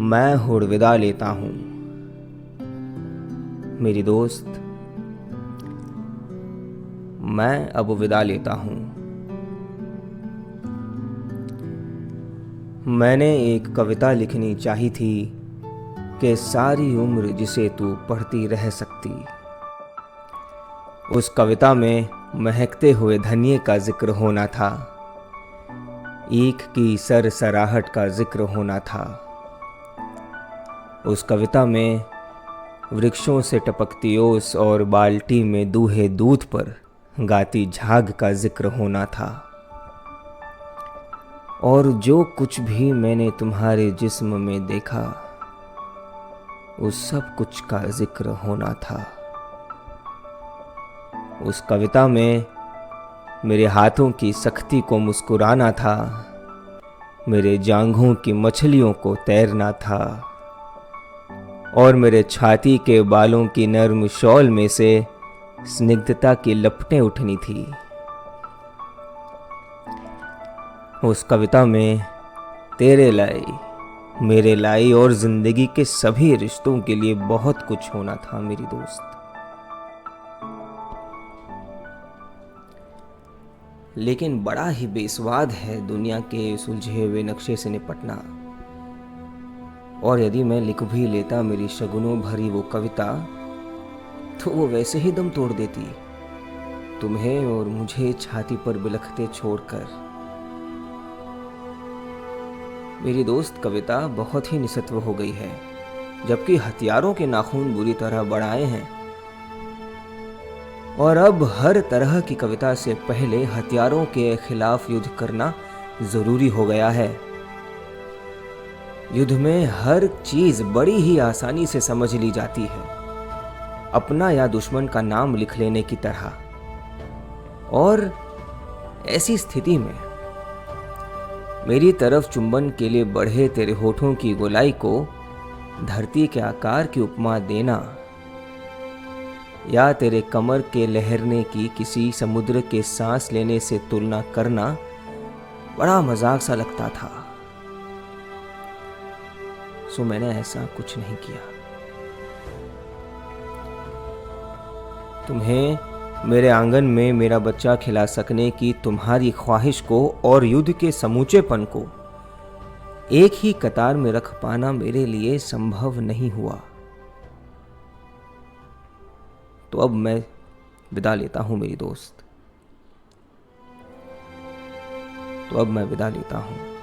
मैं हुड़ विदा लेता हूँ। मेरी दोस्त, मैं अब विदा लेता हूँ। मैंने एक कविता लिखनी चाही थी कि सारी उम्र जिसे तू पढ़ती रह सकती। उस कविता में महकते हुए धनिये का जिक्र होना था, ईख की सरसराहट का जिक्र होना था। उस कविता में वृक्षों से टपकती ओस और बाल्टी में दूहे दूध पर गाती झाग का जिक्र होना था। और जो कुछ भी मैंने तुम्हारे जिस्म में देखा, उस सब कुछ का जिक्र होना था। उस कविता में मेरे हाथों की सख्ती को मुस्कुराना था, मेरे जांघों की मछलियों को तैरना था, और मेरे छाती के बालों की नर्म शॉल में से स्निग्धता की लपटें उठनी थी। उस कविता में तेरे लाई, मेरे लाई और जिंदगी के सभी रिश्तों के लिए बहुत कुछ होना था मेरी दोस्त। लेकिन बड़ा ही बेस्वाद है दुनिया के सुलझे हुए नक्शे से निपटना। और यदि मैं लिख भी लेता मेरी शगुनों भरी वो कविता, तो वो वैसे ही दम तोड़ देती, तुम्हें और मुझे छाती पर बिलखते छोड़कर। मेरी दोस्त, कविता बहुत ही निस्सत्व हो गई है, जबकि हथियारों के नाखून बुरी तरह बढ़ाए हैं। और अब हर तरह की कविता से पहले हथियारों के खिलाफ युद्ध करना जरूरी हो गया है। युद्ध में हर चीज बड़ी ही आसानी से समझ ली जाती है, अपना या दुश्मन का नाम लिख लेने की तरह। और ऐसी स्थिति में मेरी तरफ चुंबन के लिए बढ़े तेरे होठों की गोलाई को धरती के आकार की उपमा देना, या तेरे कमर के लहरने की किसी समुद्र के सांस लेने से तुलना करना बड़ा मजाक सा लगता था। सो मैंने ऐसा कुछ नहीं किया। तुम्हें मेरे आंगन में मेरा बच्चा खिला सकने की तुम्हारी ख्वाहिश को और युद्ध के समूचेपन को एक ही कतार में रख पाना मेरे लिए संभव नहीं हुआ। तो अब मैं विदा लेता हूं मेरी दोस्त, तो अब मैं विदा लेता हूं।